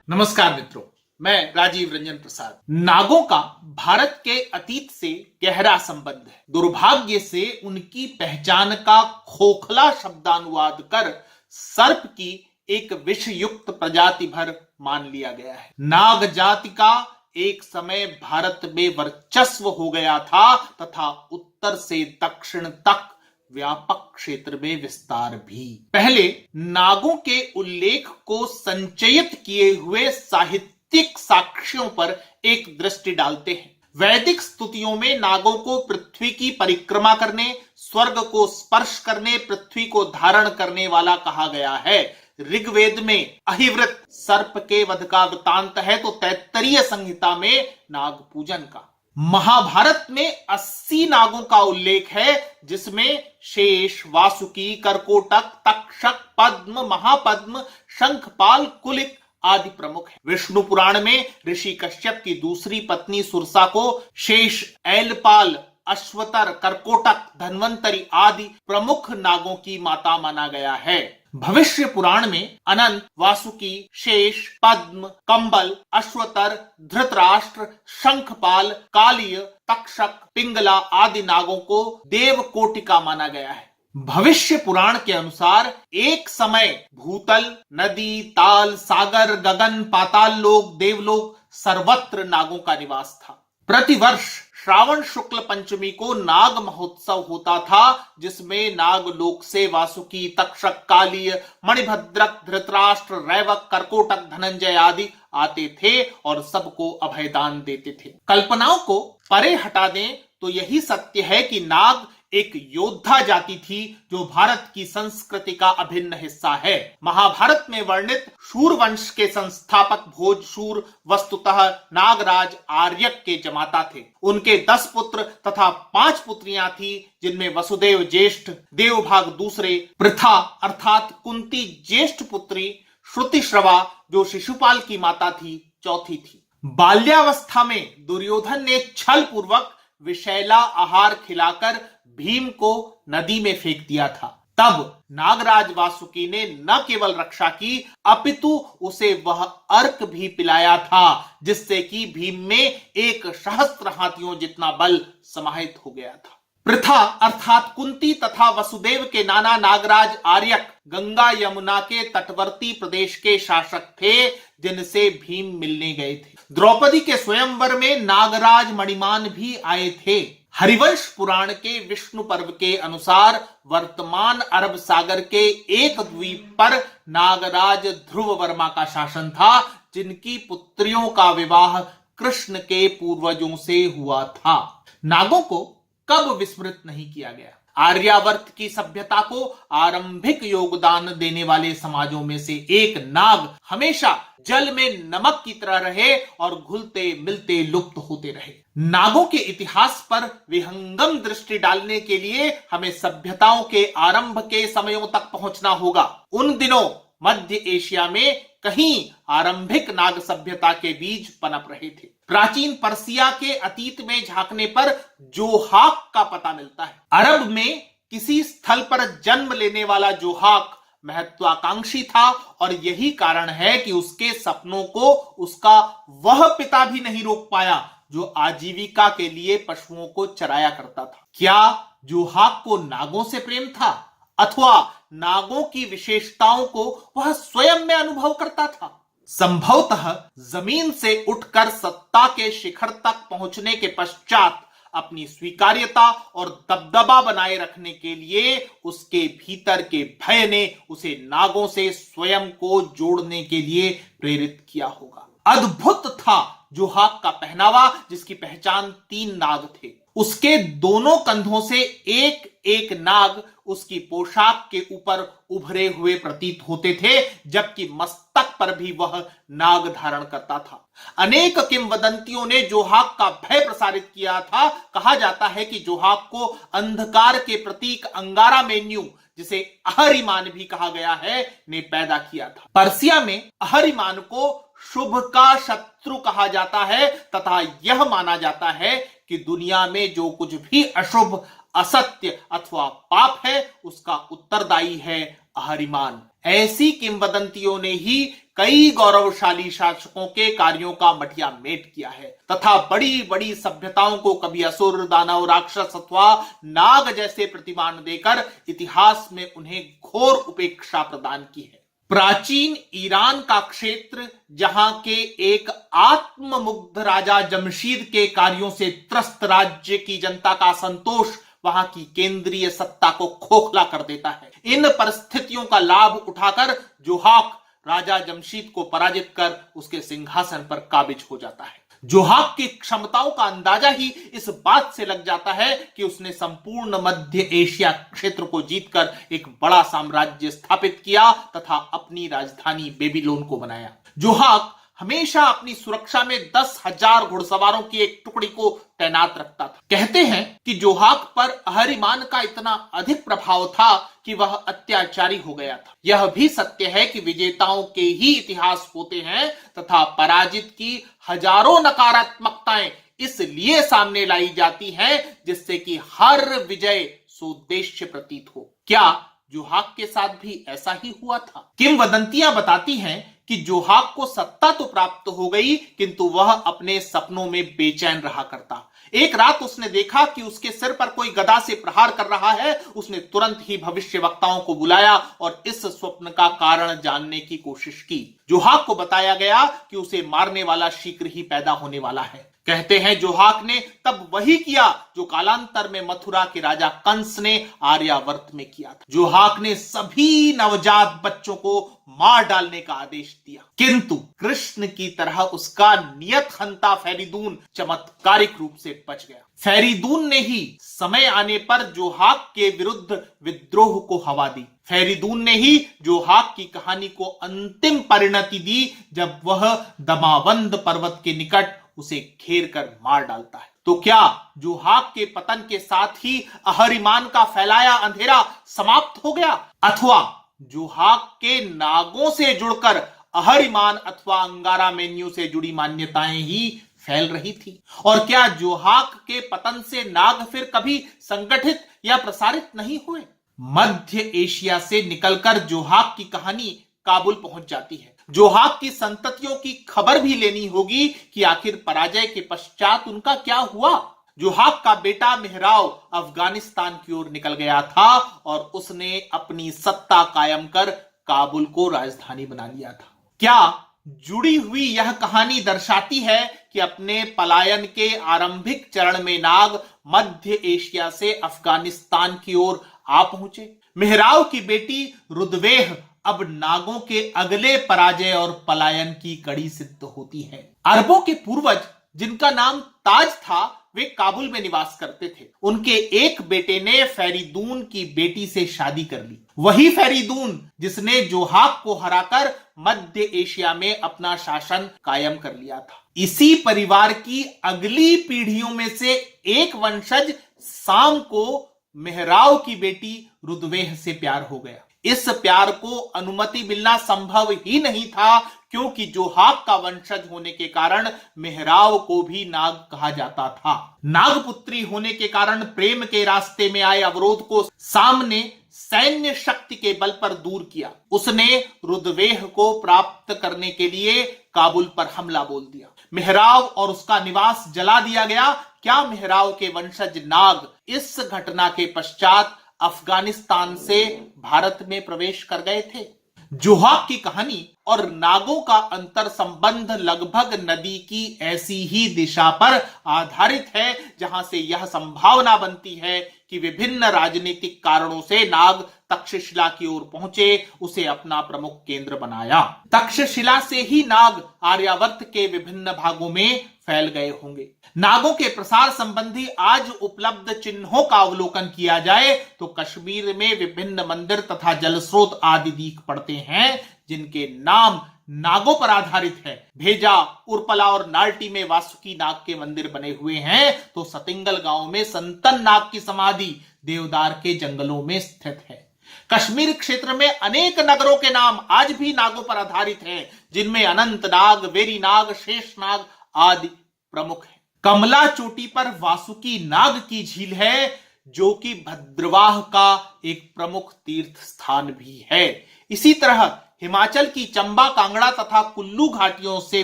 नमस्कार मित्रों, मैं राजीव रंजन प्रसाद। नागों का भारत के अतीत से गहरा संबंध है। दुर्भाग्य से उनकी पहचान का खोखला शब्दानुवाद कर सर्प की एक विषयुक्त प्रजाति भर मान लिया गया है। नाग जाति का एक समय भारत में वर्चस्व हो गया था तथा उत्तर से दक्षिण तक व्यापक क्षेत्र में विस्तार भी। पहले नागों के उल्लेख को संचयित किए हुए साहित्यिक साक्ष्यों पर एक दृष्टि डालते हैं। वैदिक स्तुतियों में नागों को पृथ्वी की परिक्रमा करने, स्वर्ग को स्पर्श करने, पृथ्वी को धारण करने वाला कहा गया है। ऋग्वेद में अहिवृत सर्प के वध का वृतांत है तो तैत्तरीय संहिता में नाग पूजन का। महाभारत में 80 नागों का उल्लेख है, जिसमें शेष, वासुकी, कर्कोटक, तक्षक, पद्म, महापद्म, शंखपाल, कुलिक आदि प्रमुख है। विष्णु पुराण में ऋषि कश्यप की दूसरी पत्नी सुरसा को शेष, ऐलपाल, अश्वतर, कर्कोटक, धन्वंतरी आदि प्रमुख नागों की माता माना गया है। भविष्य पुराण में अनंत, वासुकी, शेष, पद्म, कंबल, अश्वतर, धृतराष्ट्र, शंखपाल, कालिय, तक्षक, पिंगला आदि नागों को देव कोटिका माना गया है। भविष्य पुराण के अनुसार एक समय भूतल, नदी, ताल, सागर, गगन, पाताल लोक, देवलोक सर्वत्र नागों का निवास था। प्रतिवर्ष श्रावण शुक्ल पंचमी को नाग महोत्सव होता था, जिसमें नागलोक से वासुकी, तक्षक, कालिय, मणिभद्रक, धृतराष्ट्र, रैवक, कर्कोटक, धनंजय आदि आते थे और सबको अभयदान देते थे। कल्पनाओं को परे हटा दें तो यही सत्य है कि नाग एक योद्धा जाति थी जो भारत की संस्कृति का अभिन्न हिस्सा है। महाभारत में वर्णित शूर वंश के संस्थापक भोजशूर वस्तुतः नागराज आर्यक के जमाता थे। उनके 10 पुत्र तथा 5 पुत्रियां थी, जिनमें वसुदेव ज्येष्ठ, देवभाग दूसरे, पृथा अर्थात कुंती ज्येष्ठ पुत्री, श्रुतिश्रवा जो शिशुपाल की माता थी चौथी थी। बाल्यावस्था में दुर्योधन ने छल पूर्वक विषैला आहार खिलाकर भीम को नदी में फेंक दिया था। तब नागराज वासुकी ने न केवल रक्षा की अपितु उसे वह अर्क भी पिलाया था, जिससे कि भीम में एक सहस्त्र हाथियों जितना बल समाहित हो गया था। पृथा अर्थात कुंती तथा वसुदेव के नाना नागराज आर्यक गंगा यमुना के तटवर्ती प्रदेश के शासक थे, जिनसे भीम मिलने गए थे। द्रौपदी के स्वयंवर में नागराज मणिमान भी आए थे। हरिवंश पुराण के विष्णु पर्व के अनुसार वर्तमान अरब सागर के एक द्वीप पर नागराज ध्रुव वर्मा का शासन था, जिनकी पुत्रियों का विवाह कृष्ण के पूर्वजों से हुआ था। नागों को कब विस्मृत नहीं किया गया। आर्यावर्त की सभ्यता को आरंभिक योगदान देने वाले समाजों में से एक नाग हमेशा जल में नमक की तरह रहे और घुलते मिलते लुप्त होते रहे। नागों के इतिहास पर विहंगम दृष्टि डालने के लिए हमें सभ्यताओं के आरंभ के समयों तक पहुंचना होगा। उन दिनों मध्य एशिया में कहीं आरंभिक नाग सभ्यता के बीज पनप रहे थे। प्राचीन पर्सिया के अतीत में झांकने पर जोहाक का पता मिलता है। अरब में किसी स्थल पर जन्म लेने वाला जोहाक महत्वाकांक्षी था और यही कारण है कि उसके सपनों को उसका वह पिता भी नहीं रोक पाया जो आजीविका के लिए पशुओं को चराया करता था। क्या जोहाक को नागों से प्रेम था अथवा नागों की विशेषताओं को वह स्वयं में अनुभव करता था? संभवतः जमीन से उठकर सत्ता के शिखर तक पहुंचने के पश्चात अपनी स्वीकार्यता और दबदबा बनाए रखने के लिए उसके भीतर के भय ने उसे नागों से स्वयं को जोड़ने के लिए प्रेरित किया होगा। अद्भुत था जोहाक का पहनावा, जिसकी पहचान 3 नाग थे। उसके दोनों कंधों से एक एक नाग उसकी पोशाक के ऊपर उभरे हुए प्रतीत होते थे, जबकि मस्तक पर भी वह नाग धारण करता था। अनेक किंवदंतियों ने जोहाक का भय प्रसारित किया था। कहा जाता है कि जोहाक को अंधकार के प्रतीक अंगारा मेन्यू, जिसे अहरिमान भी कहा गया है, ने पैदा किया था। पर्सिया में अहरिमान को शुभ का शत्रु कहा जाता है तथा यह माना जाता है कि दुनिया में जो कुछ भी अशुभ, असत्य अथवा पाप है, उसका उत्तरदायी है अहरिमान। ऐसी किंवदंतियों ने ही कई गौरवशाली शासकों के कार्यों का मटिया मेट किया है तथा बड़ी बड़ी सभ्यताओं को कभी असुर, दानव, राक्षस अथवा नाग जैसे प्रतिमान देकर इतिहास में उन्हें घोर उपेक्षा प्रदान की है। प्राचीन ईरान का क्षेत्र, जहां के एक आत्ममुग्ध राजा जमशीद के कार्यों से त्रस्त राज्य की जनता का संतोष वहां की केंद्रीय सत्ता को खोखला कर देता है। इन परिस्थितियों का लाभ उठाकर जोहाक राजा जमशीद को पराजित कर उसके सिंहासन पर काबिज हो जाता है। जोहाक की क्षमताओं का अंदाजा ही इस बात से लग जाता है कि उसने संपूर्ण मध्य एशिया क्षेत्र को जीतकर एक बड़ा साम्राज्य स्थापित किया तथा अपनी राजधानी बेबीलोन को बनाया। जोहाक हमेशा अपनी सुरक्षा में 10,000 घुड़सवारों की एक टुकड़ी को तैनात रखता था। कहते हैं कि जोहाक पर अहरिमान का इतना अधिक प्रभाव था कि वह अत्याचारी हो गया था। यह भी सत्य है कि विजेताओं के ही इतिहास होते हैं तथा पराजित की हजारों नकारात्मकताएं इसलिए सामने लाई जाती हैं जिससे कि हर विजय सोद्देश्य प्रतीत हो। क्या जोहाक के साथ भी ऐसा ही हुआ था? किंवदंतियां बताती हैं कि जोहाक को सत्ता तो प्राप्त हो गई, किंतु वह अपने सपनों में बेचैन रहा करता। एक रात उसने देखा कि उसके सिर पर कोई गदा से प्रहार कर रहा है। उसने तुरंत ही भविष्यवक्ताओं को बुलाया और इस स्वप्न का कारण जानने की कोशिश की। जोहाक को बताया गया कि उसे मारने वाला शीघ्र ही पैदा होने वाला है। कहते हैं जोहाक ने तब वही किया जो कालांतर में मथुरा के राजा कंस ने आर्यावर्त में किया था। जोहाक ने सभी नवजात बच्चों को मार डालने का आदेश दिया, किंतु कृष्ण की तरह उसका नियत हंता फेरिदून चमत्कारिक रूप से बच गया। फेरिदून ने ही समय आने पर जोहाक के विरुद्ध विद्रोह को हवा दी। फेरिदून ने ही जोहाक की कहानी को अंतिम परिणति दी जब वह दमावंद पर्वत के निकट उसे घेर कर मार डालता है। तो क्या जोहाक के पतन के साथ ही अहरिमान का फैलाया अंधेरा समाप्त हो गया, अथवा जोहाक के नागों से जुड़कर अहरिमान अथवा अंगारा मेन्यू से जुड़ी मान्यताएं ही फैल रही थी? और क्या जोहाक के पतन से नाग फिर कभी संगठित या प्रसारित नहीं हुए? मध्य एशिया से निकलकर जोहाक की कहानी काबुल पहुंच जाती है। जोहाक की संततियों की खबर भी लेनी होगी कि आखिर पराजय के पश्चात उनका क्या हुआ। जोहाक का बेटा मेहराव अफगानिस्तान की ओर निकल गया था और उसने अपनी सत्ता कायम कर काबुल को राजधानी बना लिया था। क्या जुड़ी हुई यह कहानी दर्शाती है कि अपने पलायन के आरंभिक चरण में नाग मध्य एशिया से अफगानिस्तान की ओर आ पहुंचे? मेहराव की बेटी रुद्वेह अब नागों के अगले पराजय और पलायन की कड़ी सिद्ध होती है। अरबों के पूर्वज जिनका नाम ताज था, वे काबुल में निवास करते थे। उनके एक बेटे ने फेरिदून की बेटी से शादी कर ली। वही फेरिदून जिसने जोहाक को हराकर मध्य एशिया में अपना शासन कायम कर लिया था। इसी परिवार की अगली पीढ़ियों में से एक वंशज साम को मेहराव की बेटी रुद्वेह से प्यार हो गया। इस प्यार को अनुमति मिलना संभव ही नहीं था, क्योंकि जोहाक का वंशज होने के कारण मेहराव को भी नाग कहा जाता था। नागपुत्री होने के कारण प्रेम के रास्ते में आए अवरोध को सामने सैन्य शक्ति के बल पर दूर किया। उसने रुद्वेह को प्राप्त करने के लिए काबुल पर हमला बोल दिया। मेहराव और उसका निवास जला दिया गया। क्या मेहराव के वंशज नाग इस घटना के पश्चात अफगानिस्तान से भारत में प्रवेश कर गए थे? जोहाक की कहानी और नागों का अंतर संबंध लगभग नदी की ऐसी ही दिशा पर आधारित है, जहां से यह संभावना बनती है कि विभिन्न राजनीतिक कारणों से नाग तक्षशिला की ओर पहुंचे, उसे अपना प्रमुख केंद्र बनाया। तक्षशिला से ही नाग आर्यावर्त के विभिन्न भागों में फैल गए होंगे। नागों के प्रसार संबंधी आज उपलब्ध चिन्हों का अवलोकन किया जाए तो कश्मीर में विभिन्न मंदिर तथा जलस्रोत आदि दिख पड़ते हैं, जिनके नाम नागों पर आधारित है। भेजा, उर्पला और नाल्टी में वासुकी नाग के मंदिर बने हुए हैं, तो सतिंगल गांव में संतन नाग की समाधि देवदार के जंगलों में स्थित है। कश्मीर क्षेत्र में अनेक नगरों के नाम आज भी नागों पर आधारित हैं, जिनमें अनंत नाग, वेरी नाग, शेष नाग आदि प्रमुख है। कमला चोटी पर वासुकी नाग की झील है, जो कि भद्रवाह का एक प्रमुख तीर्थ स्थान भी है। इसी तरह हिमाचल की चंबा, कांगड़ा तथा कुल्लू घाटियों से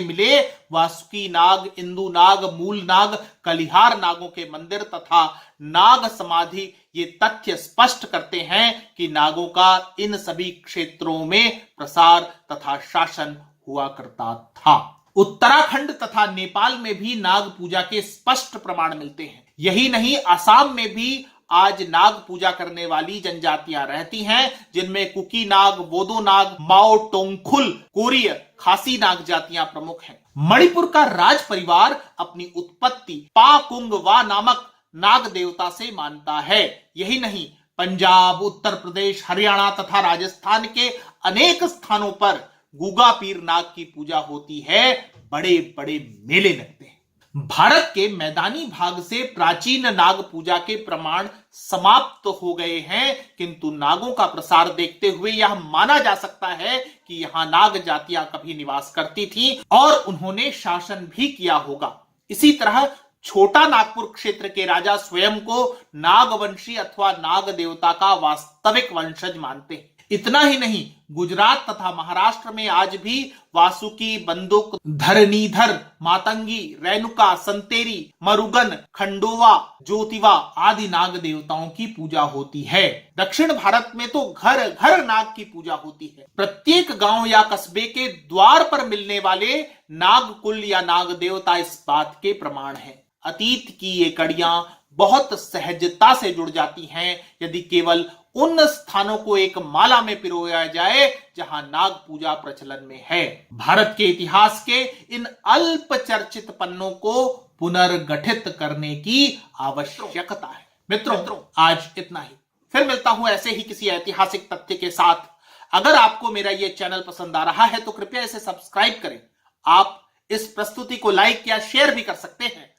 मिले वासुकी नाग, इंदु नाग, मूल नाग, कलिहार नागों के मंदिर तथा नाग समाधि ये तथ्य स्पष्ट करते हैं कि नागों का इन सभी क्षेत्रों में प्रसार तथा शासन हुआ करता था। उत्तराखंड तथा नेपाल में भी नाग पूजा के स्पष्ट प्रमाण मिलते हैं। यही नहीं, असम में भी आज नाग पूजा करने वाली जनजातियां रहती हैं, जिनमें कुकी नाग, बोदो नाग, माओ टोंगखुल, कोरिय, खासी नाग जातियां प्रमुख हैं। मणिपुर का राज परिवार अपनी उत्पत्ति पाकुंग वा नामक नाग देवता से मानता है। यही नहीं, पंजाब, उत्तर प्रदेश, हरियाणा तथा राजस्थान के अनेक स्थानों पर गुगा पीर नाग की पूजा होती है। बड़े बड़े मेले लगते हैं। भारत के मैदानी भाग से प्राचीन नाग पूजा के प्रमाण समाप्त हो गए हैं, किंतु नागों का प्रसार देखते हुए यह माना जा सकता है कि यहां नाग जातियां कभी निवास करती थीं और उन्होंने शासन भी किया होगा। इसी तरह छोटा नागपुर क्षेत्र के राजा स्वयं को नागवंशी अथवा नाग देवता का वास्तविक वंशज मानते हैं। इतना ही नहीं, गुजरात तथा महाराष्ट्र में आज भी वासुकी, बंदुक, धरणीधर, मातंगी, रेणुका, संतेरी, मरुगन, खंडोवा, ज्योतिवा आदि नाग देवताओं की पूजा होती है। दक्षिण भारत में तो घर घर नाग की पूजा होती है। प्रत्येक गांव या कस्बे के द्वार पर मिलने वाले नागकुल या नाग देवता इस बात के प्रमाण हैं। अतीत की ये कड़ियां बहुत सहजता से जुड़ जाती हैं यदि केवल उन स्थानों को एक माला में पिरोया जाए जहां नाग पूजा प्रचलन में है। भारत के इतिहास के इन अल्प चर्चित पन्नों को पुनर्गठित करने की आवश्यकता है। मित्रों, आज इतना ही। फिर मिलता हूं ऐसे ही किसी ऐतिहासिक तथ्य के साथ। अगर आपको मेरा यह चैनल पसंद आ रहा है तो कृपया इसे सब्सक्राइब करें। आप इस प्रस्तुति को लाइक या शेयर भी कर सकते हैं।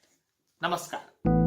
नमस्कार।